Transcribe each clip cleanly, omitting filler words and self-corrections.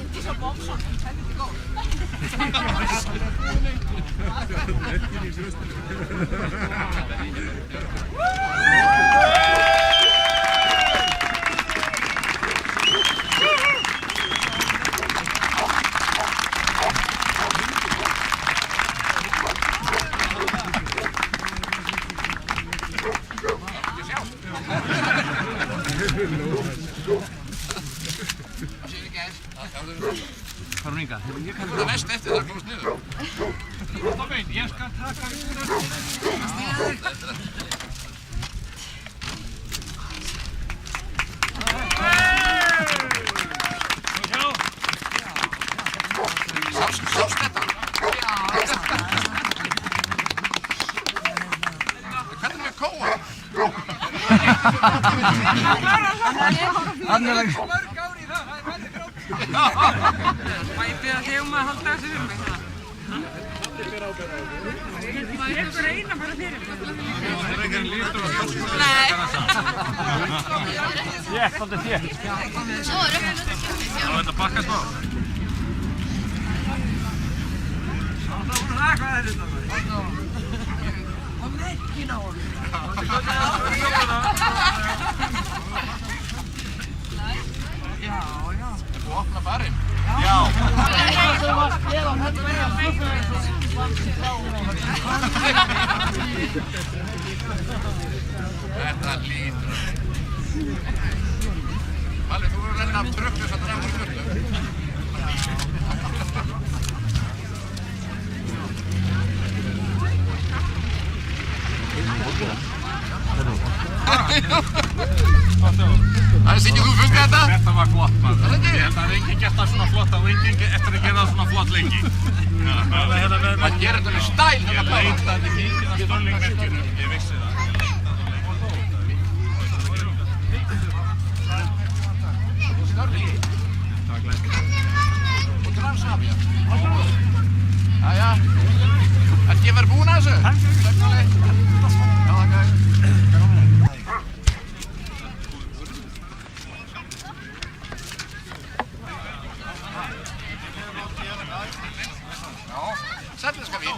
Inte så våldsamt, men helvete god. Har hún Inga? Ég kann það vest eftir það komast niður. það veit, ég skal taka Sást þetta? Hvernig er með kóa? Hann er ekki. Má ég byrja þig að halda þessu fyrir mig það? Maður hefur eina bara fyrir mig. Það er ekki lítur á þessu. Nei. Þétt, svolítið þétt. Já, þetta bakkast á. Hvað er þetta? Kom ekki ná honum. Já. Þú opna barinn? Já. Þetta lítur. Valli, þú verður að renna af tröknu svo að draga úr mjöldu. Siggi, þú fungið þetta? Þetta var flott, maður. Það er ekki? Ég held að enginn gert það svona flott og enginn eftir að gera það svona flott lengi. Man gerir þetta með stæl. Ég veit að þetta er mikið af störlingmerkjum. Ég vissi það. Störling? Þetta var glæsilegt. Og Transavia. Jæja. Ertu ég verið búin að þessu? Takk. Já, þakka. Sætlega skal við.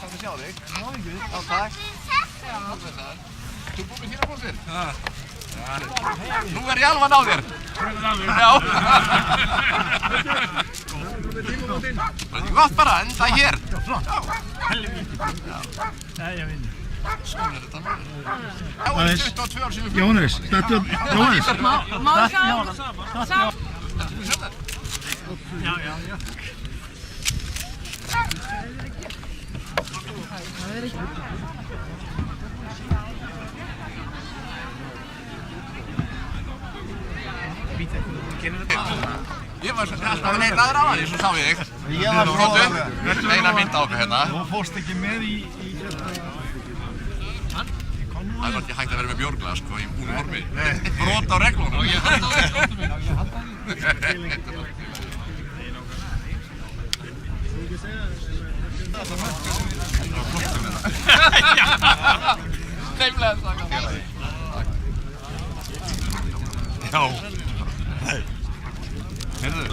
Takk að sjá þig. Já, takk. Þú búið með þína bóðsir? Já. Nú er ég alvan á þér. Já. Það er gott bara, enda hér. Nei, ég veit. Svona er þetta maður. Já, það er 22 ár sem við fyrir. Jóhannes, þetta er Jóhannes. Má sjá? Sjá? Ertu búin að sjá þetta? Já. Ég var alltaf að leita aðra á hann, svo sá ég þig. Ég var Flottu, eina mynd á okkur hérna. Þú fórst ekki með í Það er ekki hægt að vera með bjórglas, sko, í búinu horfi. Brot á reglunum. Ég haldi á þér skóttum minna. Neimlega þakka. Já. Heyrðu.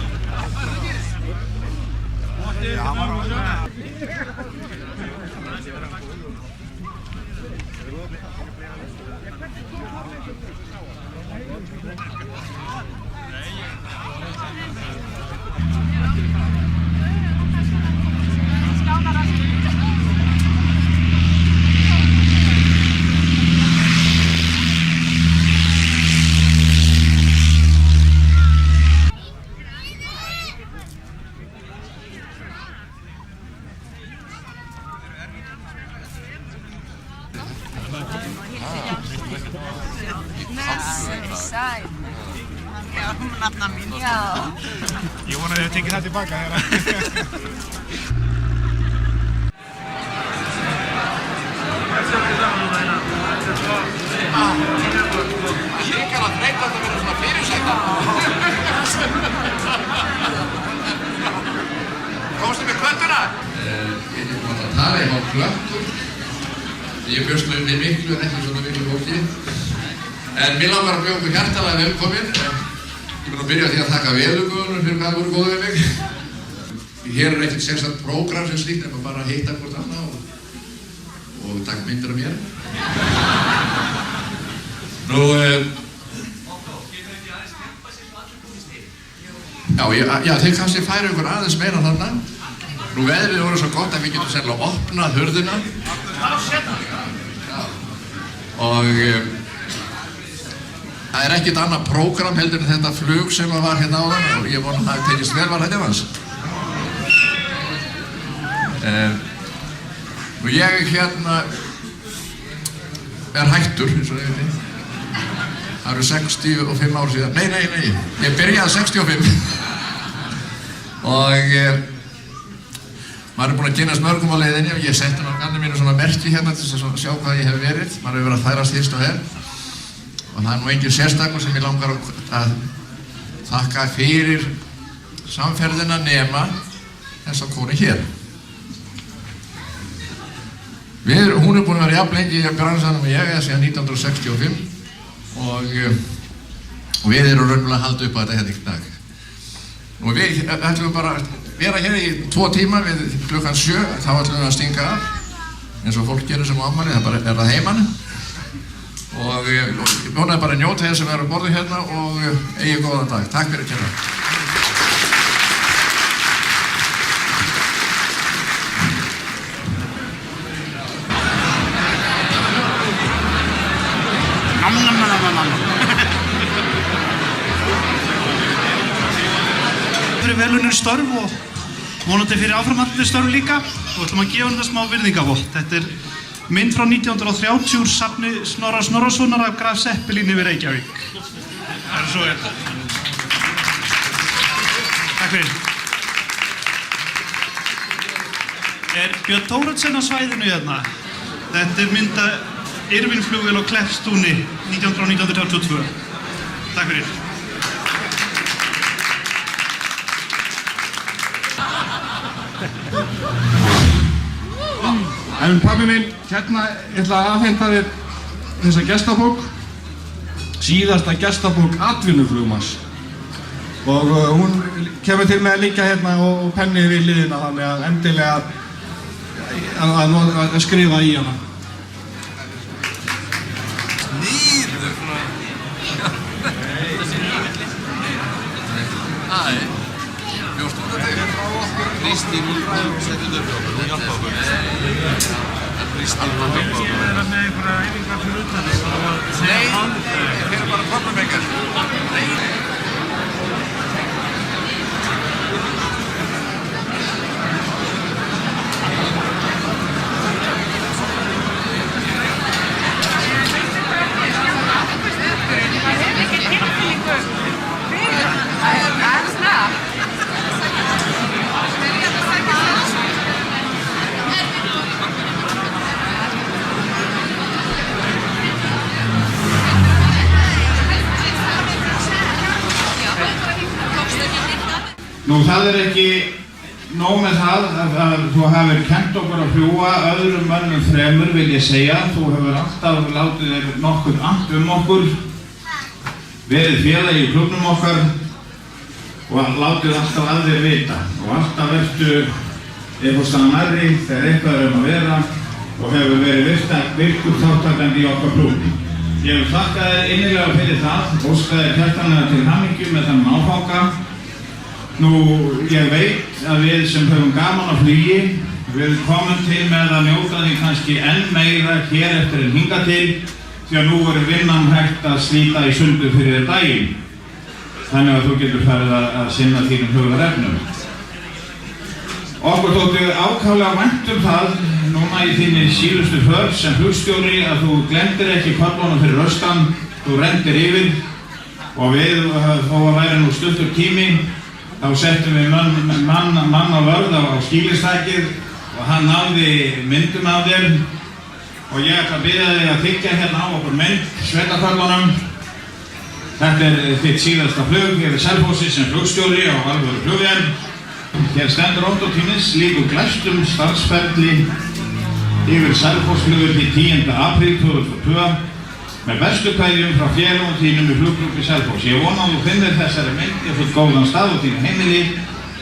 Sæl. Já, nafna mín. Já. Ég vona að þið tekið það tilbaka hérna. Ég er að þreyta þetta að vera svona fyrirsæta. Komstu með kvölduna? Ég er búinn að tala í hálf klökkur. Ég bjóst með verið miklu en ekki svona miklu fólki. En mér langar að bjóða ykkur hjartalega velkomin. Ég mun að byrja á því að þakka veðurguðunum fyrir hvað voru góð við mig. Hér ekkert sérstakt prógram sem slíkt, en bara að hitta hvort annað og taka myndir af mér. Já, þeir kannski færu ykkur aðeins meira þarna. Veðrið voru svo gott að við getum sennilega opnað hurðina. Og það ekkert annað prógram heldur en þetta flug sem var hérna áðan og ég vona að það tekist vel var þetta hans. Ég hérna hættur, eins og það það eru 65 ár síðan. Nei, ég byrjaði 65 og maður búinn að kynnast mörgum á leiðinni og ég setti náttúrulega mínu svona merki hérna til þess að sjá hvað ég hef verið. Maður hefur verið að færast hist og her og það nú engin sérstakur sem ég langar að þakka fyrir samferðina nema þessa konu hér. Hún búin að vera jafn lengi í bransanum og ég síðan 1965 og við erum raunverulega að halda upp á þetta hérna í dag. Og við ætlum bara að vera hér í 2 tíma við klukkan 7, þá ætlum við að stinga af eins og fólk gerir sem á afmæli, það bara er það heiman. Og ég vonaði bara að njóta þess sem er á borði hérna og eigi góðan dag. Takk fyrir kærlega. Fyrir velunum störf og vonandi fyrir áframhaldandi störf líka og ætlum að gefa þetta smá virðingavott. Þetta er mynd frá 1930 úr safni Snorra Snorrasonar af Graf Zeppelin yfir Reykjavík. Það er svo þetta. Takk fyrir. Er Björn Thoroddsen á svæðinu hérna? Þetta er mynda Irvinflugvél á Kleppstúni 1932. Takk fyrir. En pabbi minn, hérna ætla að afhenda þér þessa gestabók, síðasta gestabók atvinnuflugmanns. Og hún kemur til með að liggja hérna og penni við hliðina þannig að endilega að skrifa í hana. Kristín, hún setur þetta upp á okkur, hún hjálpa okkur. Kristín, hún hjálpa okkur. Ég er með einhverja æfingar fyrir utan því. Nei, ég fyrir bara problemengar. Nei. Nú það ekki nóg með það að þú hefur kennt okkur að fljúga öðrum mönnum fremur vil ég segja. Þú hefur alltaf látið þér nokkuð annt okkur, verið félagi í klubnum okkar og látið alltaf að þér vita. Og alltaf ertu eitthvað stann nærri þegar eitthvað að vera og hefur verið virkur þáttakandi í okkar klubni. Ég vil þakka þér innilega fyrir það, óska þér hjartanlega til hamingju með þennan áfanga. Nú, ég veit að við sem höfum gaman á flugi, við komum til með að njóta því kannski enn meira hér eftir en hingað til því að nú vinnan hægt að slíta í sundur fyrir daginn. Þannig að þú getur farið að sinna þínum hugarefnum. Okkur þótti ákaflega vænt það núna í þinni síðustu för sem flugstjóri að þú glemdir ekki kollunum fyrir austan, þú rendir yfir og við þó að væri nú stuttur tími þá settum við mann á vörð á skýlistækið og hann náði myndum af þér og ég ætla að biðja þig að þykja hérna á okkur mynd, sveitaföllunum. Þetta er þitt síðasta flug yfir Selfossi sem flugstjóri á alvöru flugvél. Hér stendur Otto Tínes líkur glæstum starfsferli yfir Selfossflugvelli 10. apríl 2002 með bestu kveðjum frá félögum þínum í flugklúbbi Selfoss. Ég vona að þú finnir þessari mynd í fullt góðan stað á þínu heimili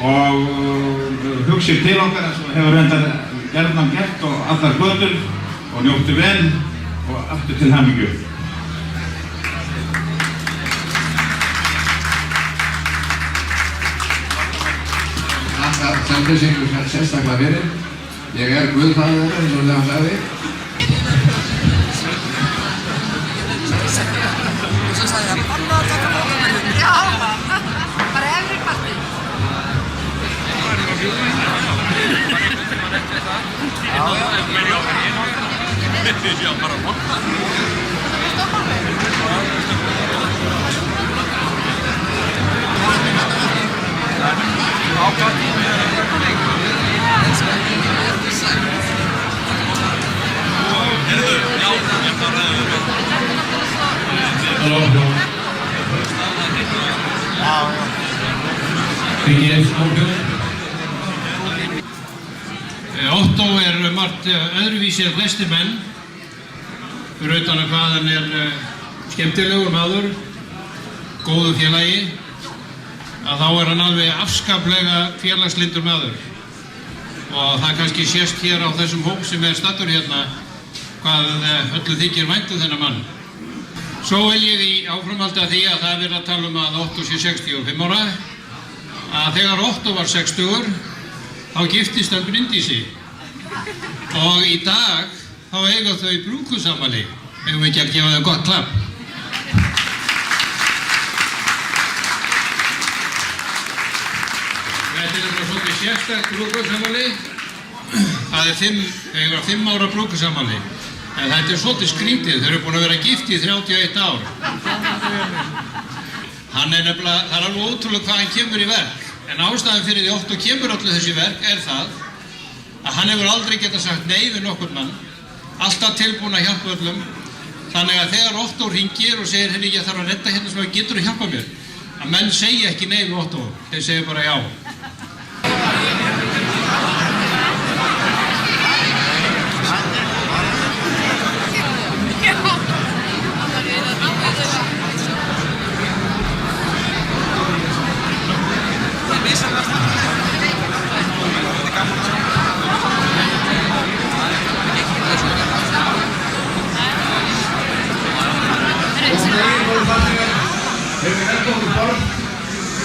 og hugsið til okkar eins og hefur reyndar gerðan gert og allar götur og njóttu vel og aftur til hamingju. Þetta sendir sig sérstaklega fyrir. Ég guðfaðir þeirra eins og hann sagði. Svo sagði það, banna að taka móðumennum. Já, bara efri partinn. Já, bara vonda. Ottó margt öðruvísi en flestir menn, fyrir utan að hvað hann skemmtilegur maður, góðu félagi, að þá hann alveg afskaplega félagslyndur maður. Og það kannski sést hér á þessum hóp sem staddur hérna hvað öllu þykir vænt þennan mann. Svo vil ég í áframhaldi að því að það verið að tala að Ottó sé 65 ára, að þegar Ottó var 60 þá giftist hann Bryndísi. Og í dag þá eiga þau brúðkaupsafmæli. Eigum við ekki að gefa þau gott klapp? Þetta nefnilega svolítið sérstakt brúðkaupsafmæli. Það 5 ára brúðkaupsafmæli. En þetta svolítið skrítið. Þau eru búin að vera gift í 31 ár. Hann nefnilega, það alveg ótrúlega hvað hann kemur í verk. En ástæðan fyrir því Ottó kemur allir þessi verk það að hann hefur aldrei getað sagt nei við nokkurn mann, alltaf tilbúinn að hjálpa öllum. Þannig að þegar Ottó hringir og segir, heyrðu, ég þarf að redda hérna sem getur að hjálpa mér, að menn segja ekki nei við Ottó, þeir segja bara já.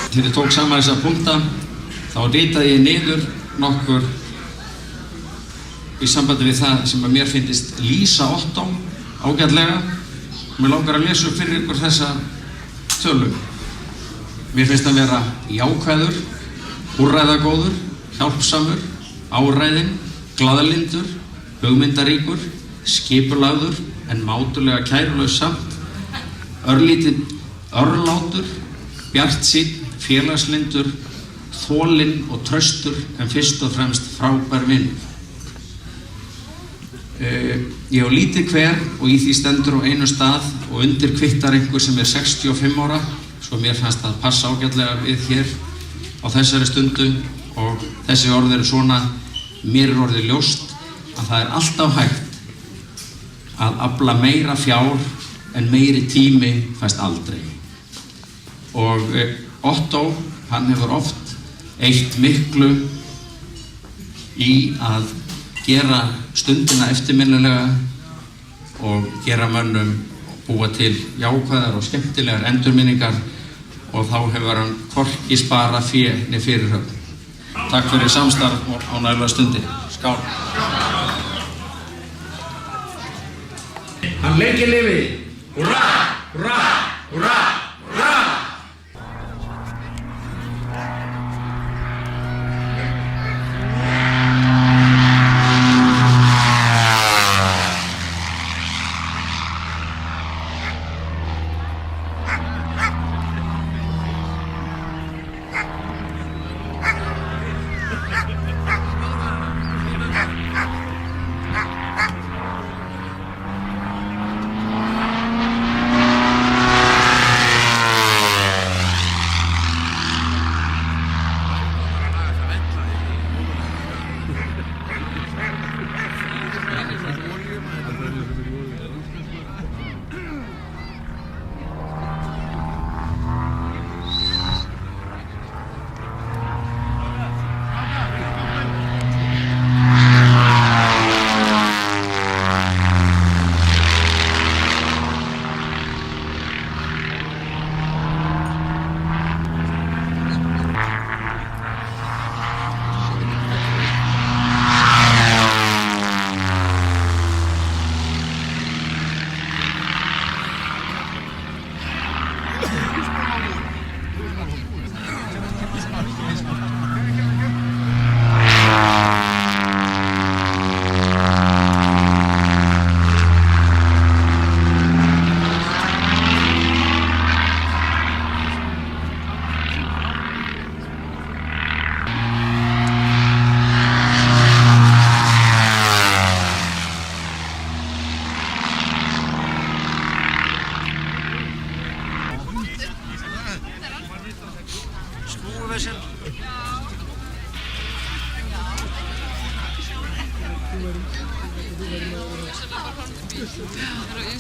Þegar ég tók saman þessa punkta þá ritaði ég niður nokkur í sambandi við það sem að mér finnist lýsa Ottó ágætlega. Mér langar að lesa upp fyrir ykkur þessa tölu. Mér finnst að vera jákvæður, úrræðagóður, hjálpsamur, áræðinn, glaðlyndur, hugmyndaríkur, skipulagður en mátulega kærulaus samt, örlítið örlátur, bjartsýnn, félagslyndur, þolinn og traustur en fyrst og fremst frábær vinur. Ég á lítið hver og í því stendur á einu stað og undir kvittar einhver sem 65 ára, svo mér fannst það passa ágætlega við hér á þessari stundu og þessi orð eru svona: mér orðið ljóst að það alltaf hægt að afla meira fjár en meiri tími fæst aldrei. Og Ottó, hann hefur oft eytt miklu í að gera stundina eftirminnilega og gera mönnum búa til jákvæðar og skemmtilegar endurminningar og þá hefur hann hvorki spara fé né fyrirhöfn. Takk fyrir samstarf og ánægjulega stundir. Skál! Hann lengi lifi! Húrra! Húrra! Húrra! Húrra!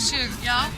séu. Já.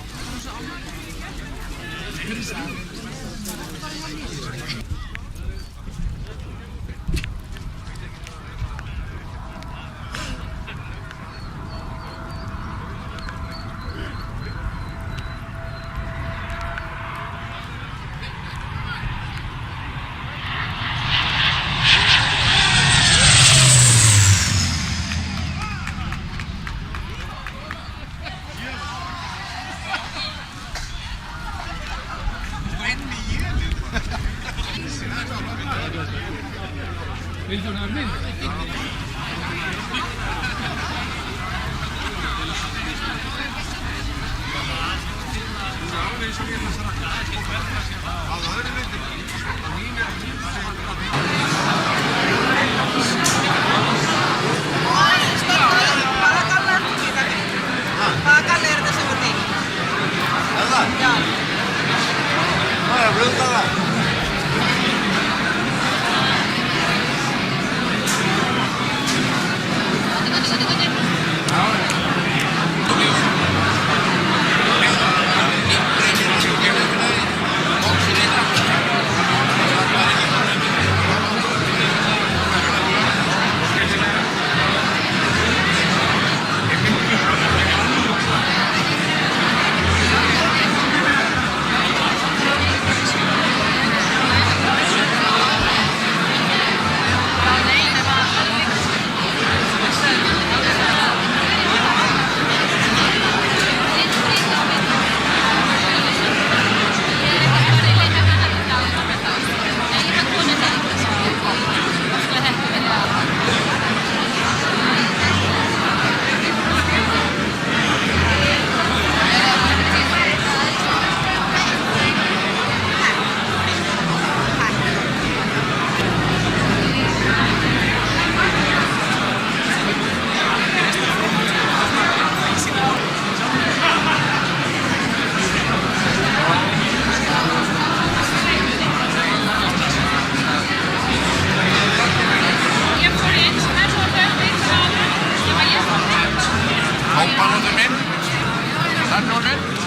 Vill du höra mig? Hvaða galli er þetta sem er þín? Er það? Já. Það er blöndara. Hópanótið minn, Sannónin.